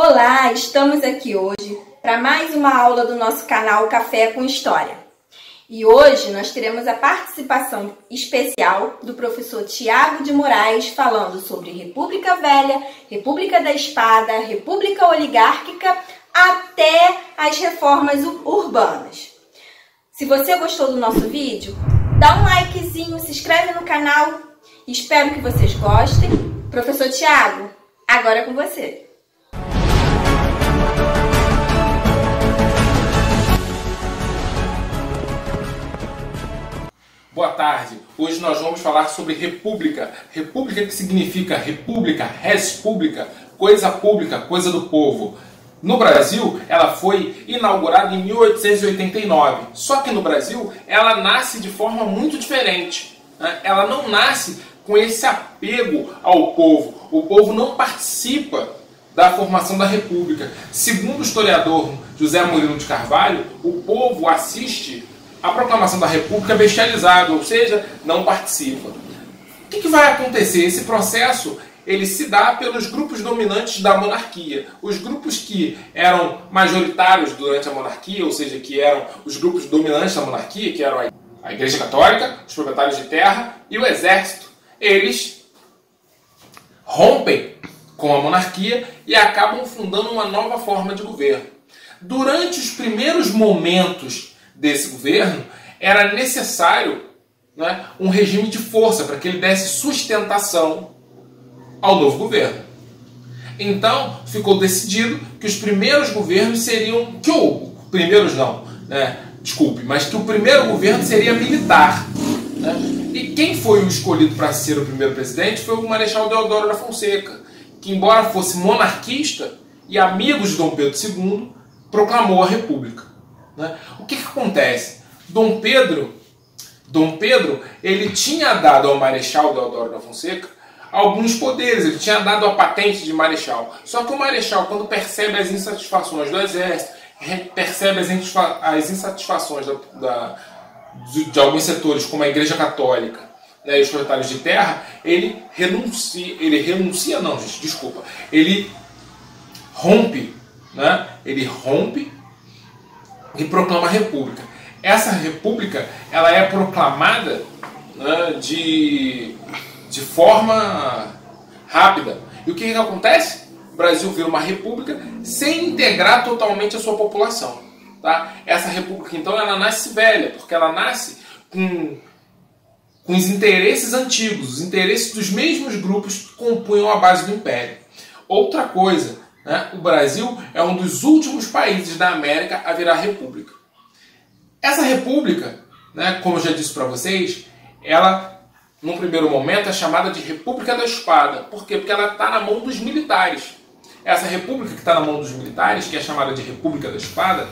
Olá, estamos aqui hoje para mais uma aula do nosso canal Café com História. E hoje nós teremos a participação especial do professor Tiago de Moraes falando sobre República Velha, República da Espada, República Oligárquica até as reformas urbanas. Se você gostou do nosso vídeo, dá um likezinho, se inscreve no canal. Espero que vocês gostem. Professor Tiago, agora é com você. Boa tarde. Hoje nós vamos falar sobre república. República que significa república, res pública, coisa pública, coisa do povo. No Brasil, ela foi inaugurada em 1889. Só que no Brasil, ela nasce de forma muito diferente. Ela não nasce com esse apego ao povo. O povo não participa da formação da república. Segundo o historiador José Murilo de Carvalho, o povo assiste a proclamação da República bestializado, ou seja, não participa. O que vai acontecer? Esse processo ele se dá pelos grupos dominantes da monarquia. Os grupos que eram majoritários durante a monarquia, ou seja, que eram os grupos dominantes da monarquia, que eram a Igreja Católica, os proprietários de terra e o exército, eles rompem com a monarquia e acabam fundando uma nova forma de governo. Durante os primeiros momentos desse governo, era necessário, um regime de força para que ele desse sustentação ao novo governo. Então, ficou decidido que os primeiros governos seriam... mas que o primeiro governo seria militar. E quem foi o escolhido para ser o primeiro presidente foi o Marechal Deodoro da Fonseca, que, embora fosse monarquista e amigo de Dom Pedro II, proclamou a República. O que acontece? Dom Pedro ele tinha dado ao Marechal Deodoro da Fonseca alguns poderes, ele tinha dado a patente de Marechal. Só que o Marechal, quando percebe as insatisfações do exército, percebe as insatisfações de alguns setores, como a Igreja Católica, e os proprietários de terra, ele rompe e proclama a República. Essa República ela é proclamada de forma rápida. E o que acontece? O Brasil vira uma república sem integrar totalmente a sua população. Essa república, então, ela nasce velha, porque ela nasce com os interesses antigos, os interesses dos mesmos grupos que compunham a base do Império. Outra coisa, o Brasil é um dos últimos países da América a virar república. Essa república, como eu já disse para vocês, ela, num primeiro momento, é chamada de República da Espada. Por quê? Porque ela está na mão dos militares. Essa república que está na mão dos militares, que é chamada de República da Espada,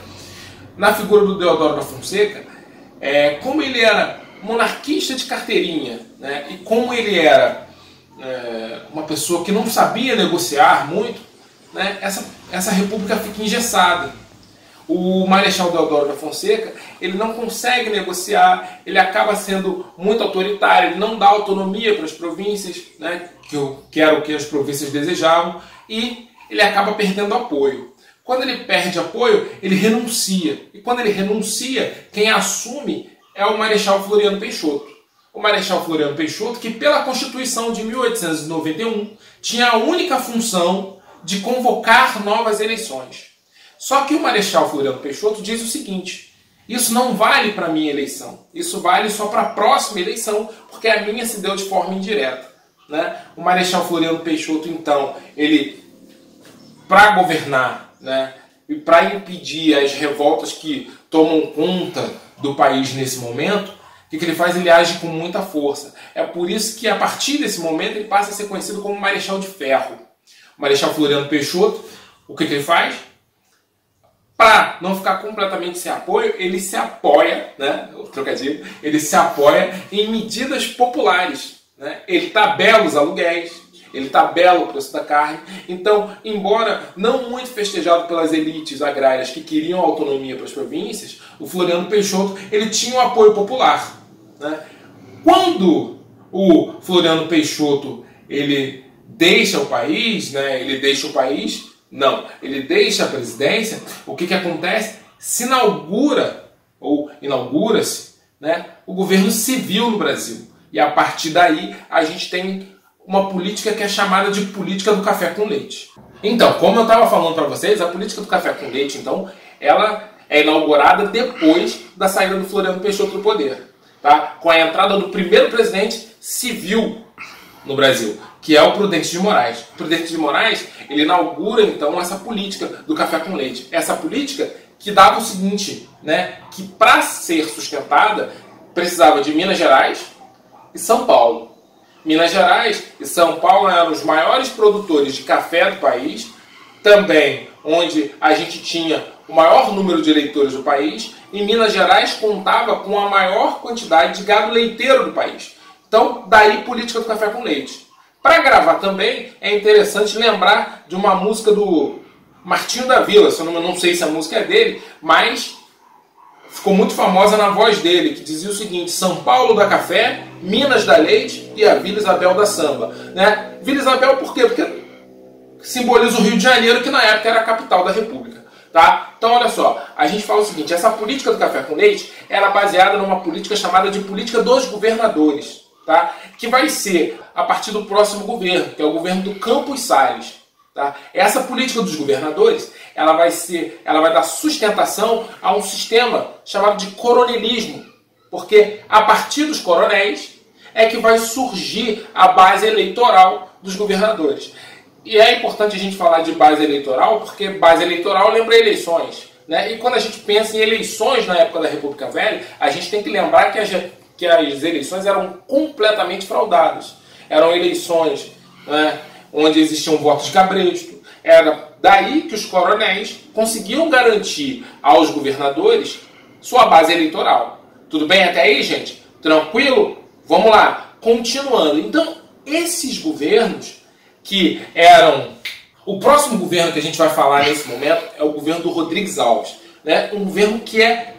na figura do Deodoro da Fonseca, como ele era monarquista de carteirinha, e como ele era uma pessoa que não sabia negociar muito, essa república fica engessada. O Marechal Deodoro da Fonseca ele não consegue negociar, ele acaba sendo muito autoritário, ele não dá autonomia para as províncias, que era o que as províncias desejavam, e ele acaba perdendo apoio. Quando ele perde apoio, ele renuncia. E quando ele renuncia, quem assume é o Marechal Floriano Peixoto. O Marechal Floriano Peixoto, que pela Constituição de 1891 tinha a única função de convocar novas eleições. Só que o Marechal Floriano Peixoto diz o seguinte: isso não vale para a minha eleição, isso vale só para a próxima eleição, porque a minha se deu de forma indireta. O Marechal Floriano Peixoto, então, ele, para governar, e para impedir as revoltas que tomam conta do país nesse momento, o que ele faz? Ele age com muita força. É por isso que, a partir desse momento, ele passa a ser conhecido como Marechal de Ferro. O Marechal Floriano Peixoto, o que ele faz? Para não ficar completamente sem apoio, ele se apoia, ele se apoia em medidas populares. Ele tabela os aluguéis, ele tabela o preço da carne. Então, embora não muito festejado pelas elites agrárias que queriam autonomia para as províncias, o Floriano Peixoto ele tinha um apoio popular. Quando o Floriano Peixoto ele deixa o país, Não, ele deixa a presidência, o que acontece? Se inaugura, ou inaugura-se, né, o governo civil no Brasil. E a partir daí a gente tem uma política que é chamada de política do café com leite. Então, como eu estava falando para vocês, a política do café com leite, então, ela é inaugurada depois da saída do Floriano Peixoto do poder, tá? Com a entrada do primeiro presidente civil no Brasil, que é o Prudente de Moraes. O Prudente de Moraes, ele inaugura, então, essa política do café com leite. Essa política que dava o seguinte, né, que para ser sustentada, precisava de Minas Gerais e São Paulo. Minas Gerais e São Paulo eram os maiores produtores de café do país, também onde a gente tinha o maior número de eleitores do país, e Minas Gerais contava com a maior quantidade de gado leiteiro do país. Então, daí política do café com leite. Para gravar também, é interessante lembrar de uma música do Martinho da Vila, se eu não sei se a música é dele, mas ficou muito famosa na voz dele, que dizia o seguinte: São Paulo dá café, Minas dá leite e a Vila Isabel dá samba. Né? Vila Isabel por quê? Porque simboliza o Rio de Janeiro, que na época era a capital da República. Tá? Então olha só, a gente fala o seguinte: essa política do café com leite era baseada numa política chamada de política dos governadores, tá? Que vai ser a partir do próximo governo, que é o governo do Campos Salles. Tá? Essa política dos governadores, ela vai dar sustentação a um sistema chamado de coronelismo, porque a partir dos coronéis é que vai surgir a base eleitoral dos governadores. E é importante a gente falar de base eleitoral, porque base eleitoral lembra eleições, né? E quando a gente pensa em eleições na época da República Velha, a gente tem que lembrar que as eleições eram completamente fraudadas. Eram eleições, né, onde existiam votos de cabresto. Era daí que os coronéis conseguiam garantir aos governadores sua base eleitoral. Tudo bem até aí, gente? Tranquilo? Vamos lá. Continuando. Então, esses governos que eram... O próximo governo que a gente vai falar nesse momento é o governo do Rodrigues Alves. Né? Um governo que é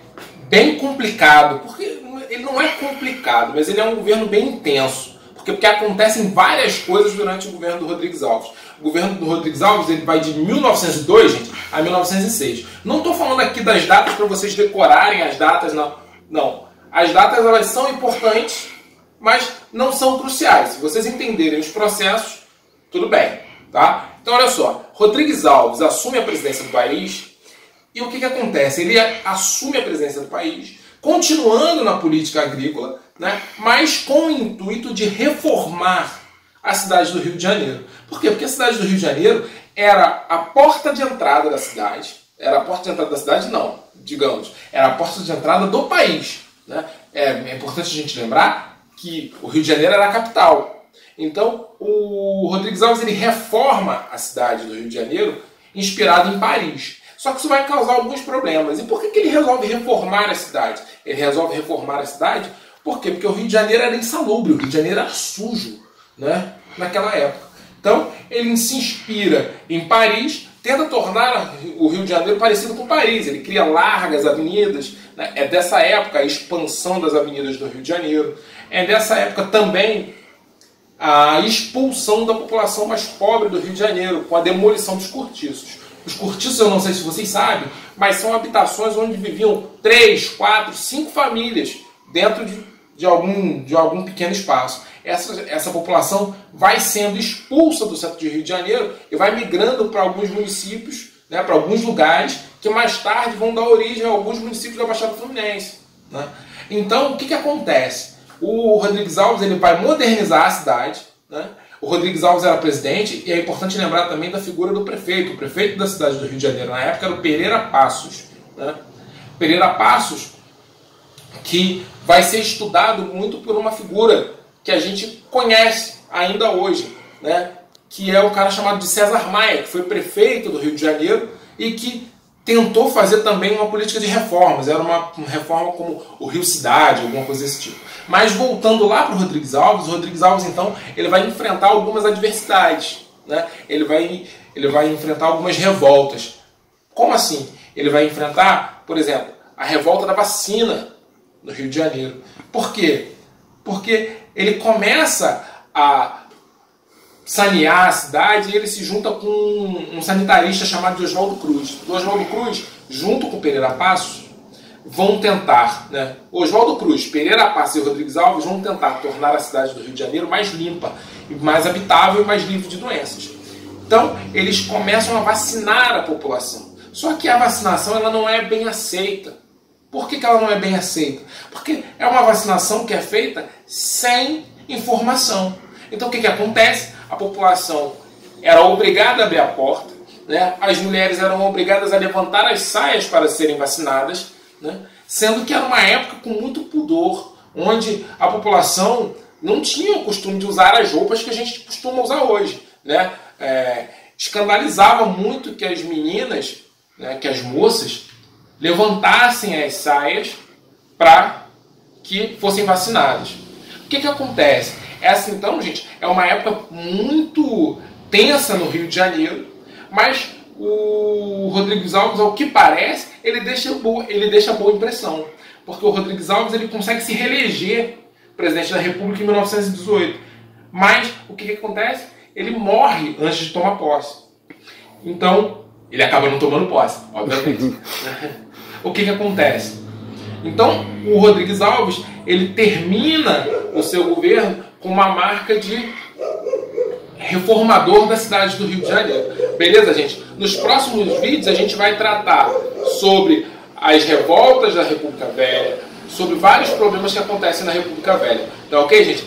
bem complicado. Porque ele não é complicado, mas ele é um governo bem intenso. Porque acontecem várias coisas durante o governo do Rodrigues Alves. O governo do Rodrigues Alves ele vai de 1902, gente, a 1906. Não estou falando aqui das datas para vocês decorarem as datas, não. Não. As datas elas são importantes, mas não são cruciais. Se vocês entenderem os processos, tudo bem. Tá? Então, olha só. Rodrigues Alves assume a presidência do país e o que acontece? Ele assume a presidência do país continuando na política agrícola, né, mas com o intuito de reformar a cidade do Rio de Janeiro. Por quê? Porque a cidade do Rio de Janeiro era a porta de entrada da cidade. Era a porta de entrada da cidade? Não, digamos. Era a porta de entrada do país. Né? É importante a gente lembrar que o Rio de Janeiro era a capital. Então, o Rodrigues Alves ele reforma a cidade do Rio de Janeiro inspirado em Paris. Só que isso vai causar alguns problemas. E por que ele resolve reformar a cidade? Ele resolve reformar a cidade por quê? Porque o Rio de Janeiro era insalubre, o Rio de Janeiro era sujo, né, naquela época. Então, ele se inspira em Paris, tenta tornar o Rio de Janeiro parecido com Paris. Ele cria largas avenidas. Né? É dessa época a expansão das avenidas do Rio de Janeiro. É dessa época também a expulsão da população mais pobre do Rio de Janeiro, com a demolição dos cortiços. Os cortiços, eu não sei se vocês sabem, mas são habitações onde viviam 3, 4, 5 famílias dentro de algum pequeno espaço. Essa população vai sendo expulsa do centro de Rio de Janeiro e vai migrando para alguns municípios, né, para alguns lugares, que mais tarde vão dar origem a alguns municípios da Baixada Fluminense. Né? Então, o que acontece? O Rodrigues Alves ele vai modernizar a cidade. Né? O Rodrigues Alves era presidente e é importante lembrar também da figura do prefeito. O prefeito da cidade do Rio de Janeiro na época era o Pereira Passos. Né? Pereira Passos, que vai ser estudado muito por uma figura que a gente conhece ainda hoje, né? Que é o cara chamado de César Maia, que foi prefeito do Rio de Janeiro e que tentou fazer também uma política de reformas. Era uma reforma como o Rio Cidade, alguma coisa desse tipo. Mas voltando lá para o Rodrigues Alves, então, ele vai enfrentar algumas adversidades. Né? Ele vai enfrentar algumas revoltas. Como assim? Ele vai enfrentar, por exemplo, a revolta da vacina no Rio de Janeiro. Por quê? Porque ele começa a sanear a cidade, e ele se junta com um sanitarista chamado de Oswaldo Cruz. O Oswaldo Cruz, junto com Pereira Passos, vão tentar, né? Oswaldo Cruz, Pereira Passos e Rodrigues Alves vão tentar tornar a cidade do Rio de Janeiro mais limpa, mais habitável e mais livre de doenças. Então, eles começam a vacinar a população. Só que a vacinação ela não é bem aceita. Por que ela não é bem aceita? Porque é uma vacinação que é feita sem informação. Então, o que acontece? A população era obrigada a abrir a porta, né? As mulheres eram obrigadas a levantar as saias para serem vacinadas, né? Sendo que era uma época com muito pudor, onde a população não tinha o costume de usar as roupas que a gente costuma usar hoje, né? Escandalizava muito que as meninas, né, que as moças, levantassem as saias para que fossem vacinadas. O que acontece? Essa, então, gente, é uma época muito tensa no Rio de Janeiro, mas o Rodrigues Alves, ao que parece, ele deixa boa impressão, porque o Rodrigues Alves ele consegue se reeleger presidente da República em 1918. Mas o que acontece? Ele morre antes de tomar posse. Então, ele acaba não tomando posse, obviamente. O que acontece? Então, o Rodrigues Alves ele termina o seu governo com uma marca de reformador da cidade do Rio de Janeiro. Beleza, gente? Nos próximos vídeos a gente vai tratar sobre as revoltas da República Velha, sobre vários problemas que acontecem na República Velha. Tá ok, gente?